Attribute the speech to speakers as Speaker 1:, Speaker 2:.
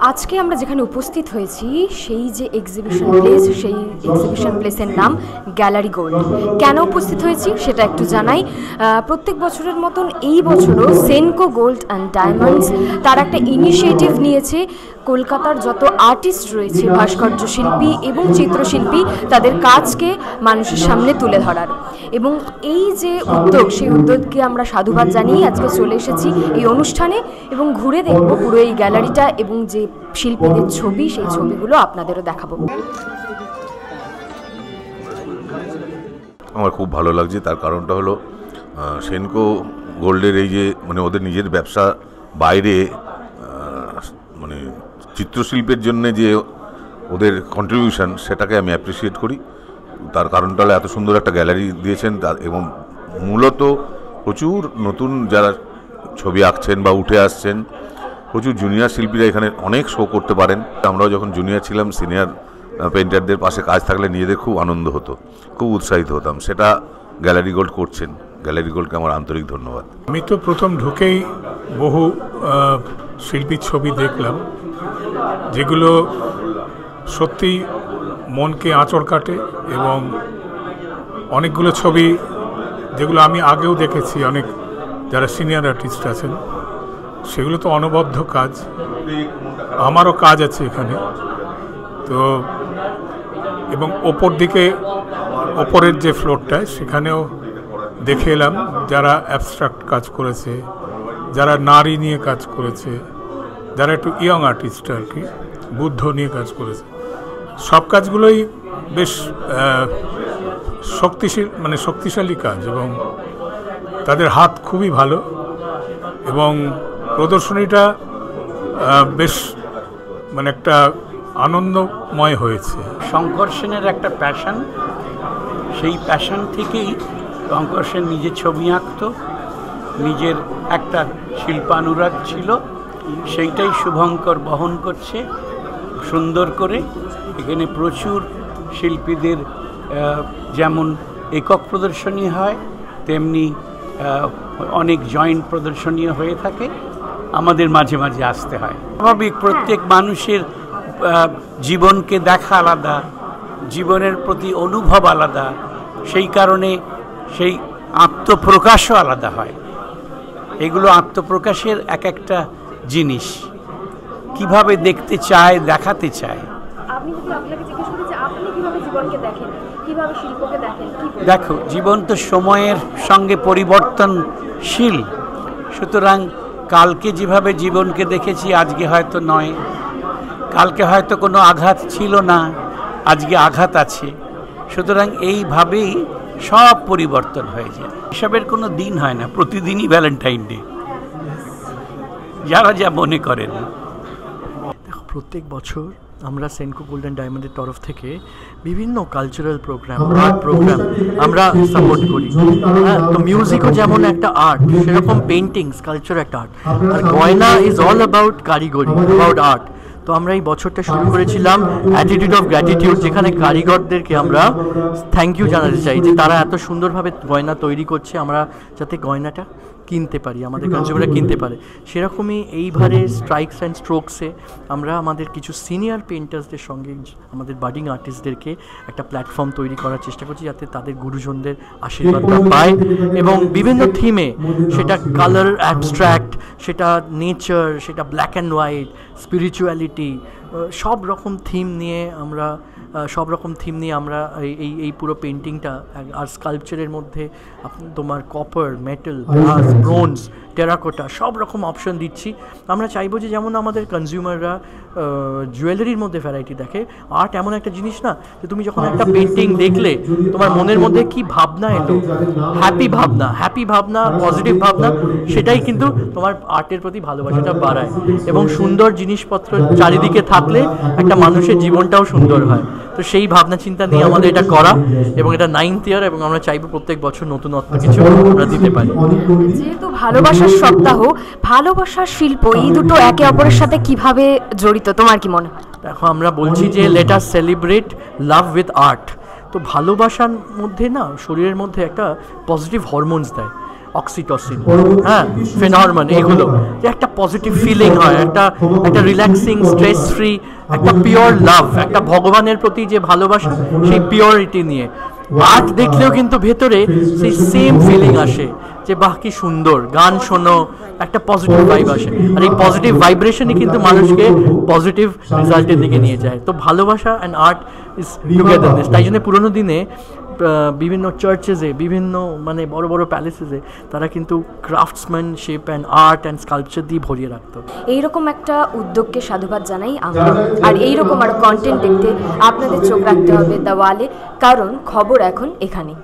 Speaker 1: আজকে আমরা যেখানে উপস্থিত হয়েছি সেই যে এক্সিবিশন প্লেস, সেই এক্সিবিশন প্লেসের নাম গ্যালারি গোল্ড। কেন উপস্থিত হয়েছি সেটা একটু জানাই। প্রত্যেক বছরের মতন এই বছরও সেনকো গোল্ড অ্যান্ড ডায়মন্ডস তার একটা ইনিশিয়েটিভ নিয়েছে কলকাতার যত আর্টিস্ট রয়েছে, ভাস্কর্য শিল্পী এবং চিত্রশিল্পী, তাদের কাজকে মানুষের সামনে তুলে ধরার। এবং এই যে উদ্যোগ, সেই উদ্যোগকে আমরা সাধুবাদ জানিয়ে আজকে চলে এসেছি এই অনুষ্ঠানে এবং ঘুরে দেখব পুরো এই গ্যালারিটা এবং যে শিল্পীদের ছবি, সেই ছবিগুলো আপনাদেরও দেখাবো।
Speaker 2: আমার খুব ভালো লাগছে, তার কারণটা হলো সেনকো গোল্ডের এই যে মানে ওদের নিজের ব্যবসা বাইরে মানে চিত্রশিল্পের জন্য যে ওদের কন্ট্রিবিউশন, সেটাকে আমি অ্যাপ্রিসিয়েট করি। তার কারণটা হলো এত সুন্দর একটা গ্যালারি দিয়েছেন এবং মূলত প্রচুর নতুন যারা ছবি আঁকছেন বা উঠে আসছেন, প্রচুর জুনিয়র শিল্পীরা এখানে অনেক শো করতে পারেন। আমরাও যখন জুনিয়র ছিলাম, সিনিয়র পেইন্টারদের পাশে কাজ থাকলে নিজেদের খুব আনন্দ হতো, খুব উৎসাহিত হতাম। সেটা গ্যালারি গোল্ড করছেন। গ্যালারি গোল্ডকে আমার আন্তরিক ধন্যবাদ।
Speaker 3: আমি তো প্রথম ঢুকেই বহু শিল্পীর ছবি দেখলাম, যেগুলো সত্যি মনকে আঁচড় কাটে, এবং অনেকগুলো ছবি যেগুলো আমি আগেও দেখেছি, অনেক যারা সিনিয়র আর্টিস্ট আছেন, সেগুলো তো অনবদ্য কাজ। আমারও কাজ আছে এখানে তো, এবং ওপর দিকে ওপরের যে ফ্লোরটায় সেখানেও দেখে এলাম যারা অ্যাবস্ট্রাক্ট কাজ করেছে, যারা নারী নিয়ে কাজ করেছে, যারা একটু ইয়ং আর্টিস্ট আর কি, বুদ্ধ নিয়ে কাজ করেছে। সব কাজগুলোই বেশ শক্তিশালী কাজ, এবং তাদের হাত খুবই ভালো, এবং প্রদর্শনীটা বেশ মানে একটা আনন্দময় হয়েছে।
Speaker 4: শঙ্কর সেনের একটা প্যাশন, সেই প্যাশন থেকেই শঙ্কর সেন নিজের ছবি আঁকত, নিজের একটা শিল্পানুরাগ ছিল, সেইটাই শুভঙ্কর বহন করছে সুন্দর করে। এখানে প্রচুর শিল্পীদের যেমন একক প্রদর্শনী হয়, তেমনি অনেক জয়েন্ট প্রদর্শনীও হয়ে থাকে। আমাদের মাঝে মাঝে আসতে হয়। স্বাভাবিক, প্রত্যেক মানুষের জীবনকে দেখা আলাদা, জীবনের প্রতি অনুভব আলাদা, সেই কারণে সেই আত্মপ্রকাশও আলাদা হয়। এগুলো আত্মপ্রকাশের এক একটা জিনিস, কিভাবে দেখতে চায়, দেখাতে চায়। দেখো, জীবন তো সময়ের সঙ্গে পরিবর্তনশীল, সুতরাং কালকে যেভাবে জীবনকে দেখেছি আজকে হয়তো নয়, কালকে হয়তো কোনো আঘাত ছিল না, আজকে আঘাত আছে। সুতরাং এইভাবেই সব পরিবর্তন হয়ে যায়। এসবের কোনো দিন হয় না, প্রতিদিনই ভ্যালেন্টাইন ডে, যারা যা মনে করেন।
Speaker 5: দেখো, প্রত্যেক বছর আমরা সেনকো গোল্ড অ্যান্ড ডায়মন্ডের তরফ থেকে বিভিন্ন কালচারাল প্রোগ্রাম, আর্ট প্রোগ্রাম আমরা সাপোর্ট করি। হ্যাঁ, তো মিউজিকও যেমন একটা আর্ট, সেরকম পেইন্টিং, স্কাল্পচার একটা আর্ট, আর গয়না ইজ অল অ্যাবাউট কারিগরি, অ্যাবাউট আর্ট। তো আমরা এই বছরটা শুরু করেছিলাম অ্যাটিটিউড অফ গ্র্যাটিটিউড, যেখানে কারিগরদেরকে আমরা থ্যাংক ইউ জানাতে চাই যে তারা এত সুন্দরভাবে গয়না তৈরি করছে, আমরা যাতে গয়নাটা কিনতে পারি, আমাদের কনজিউমাররা কিনতে পারে। সেরকমই এইবারে স্ট্রাইকস অ্যান্ড স্ট্রোকসে আমরা আমাদের কিছু সিনিয়র পেইন্টার্সদের সঙ্গে আমাদের বাডিং আর্টিস্টদেরকে একটা প্ল্যাটফর্ম তৈরি করার চেষ্টা করছি, যাতে তাদের গুরুজনদের আশীর্বাদটা পায়, এবং বিভিন্ন থিমে, সেটা কালার অ্যাবস্ট্র্যাক্ট, সেটা নেচার, সেটা ব্ল্যাক অ্যান্ড হোয়াইট, স্পিরিচুয়ালিটি, সব রকম থিম নিয়ে আমরা এই পুরো পেন্টিংটা, আর স্কাল্পচারের মধ্যে তোমার copper, metal, brass, bronze, terracotta সব রকম অপশন দিচ্ছি। আমরা চাইবো যে যেমন আমাদের কনজিউমাররা জুয়েলারির মধ্যে ভ্যারাইটি দেখে, আর্ট এমন একটা জিনিস না যে তুমি যখন একটা পেন্টিং দেখলে তোমার মনের মধ্যে কি ভাবনা এলো, হ্যাপি ভাবনা, পজিটিভ ভাবনা, সেটাই কিন্তু তোমার আর্টের প্রতি ভালোবাসাটা বাড়ায়। এবং সুন্দর জিনিসপত্র চারিদিকে থাকলে একটা মানুষের জীবনটাও সুন্দর হয়। তো সেই ভাবনা চিন্তা নিয়ে আমাদের এটা করা, এবং এটা 9th ইয়ার, এবং আমরা চাইবো প্রত্যেক বছর নতুনত্ব কিছু আমরা দিতে পারি।
Speaker 1: যেহেতু ভালোবাসার সপ্তাহ, ভালোবাসার শিল্প, এই দুটো একে অপরের সাথে কিভাবে জড়িত তোমার কি মনে হয়?
Speaker 5: দেখো, আমরা বলছি যে let us celebrate love with art. তো ভালোবাসার মধ্যে না, শরীরের মধ্যে একটা পজিটিভ হরমোনস দেয়। অক্সিটোসিন, হ্যাঁ, ফেনহরমোন, এগুলো যে একটা পজিটিভ ফিলিং হয়, একটা রিল্যাক্সিং, স্ট্রেস ফ্রি, একটা পিওর লাভ, একটা ভগবানের প্রতি যে ভালোবাসা, সেই পিওরিটি নিয়ে আর্ট দেখলেও কিন্তু ভেতরে সেই সেম ফিলিং আসে যে বাহ কি সুন্দর, গান শোনো, একটা পজিটিভ ভাইব আসে, আর এই পজিটিভ ভাইব্রেশনই কিন্তু মানুষকে পজিটিভ রেজাল্টের দিকে নিয়ে যায়। তো ভালোবাসা অ্যান্ড আর্ট ইজ টুগেদারনেস। তাই জন্য পুরোনো দিনে বিভিন্ন চার্চেসে, বিভিন্ন মানে বড় বড় প্যালেসেসে তারা কিন্তু ক্রাফটসম্যানশিপ অ্যান্ড আর্ট অ্যান্ড স্কাল্পচার দিয়ে ভরিয়ে রাখতো।
Speaker 1: এইরকম একটা উদ্যোগকে সাধুবাদ জানাই আমরা। আর এইরকম আরও কন্টেন্ট দেখতে আপনাদের চোখ রাখতে হবে দ্য ওয়ালে, কারণ খবর এখন এখানে।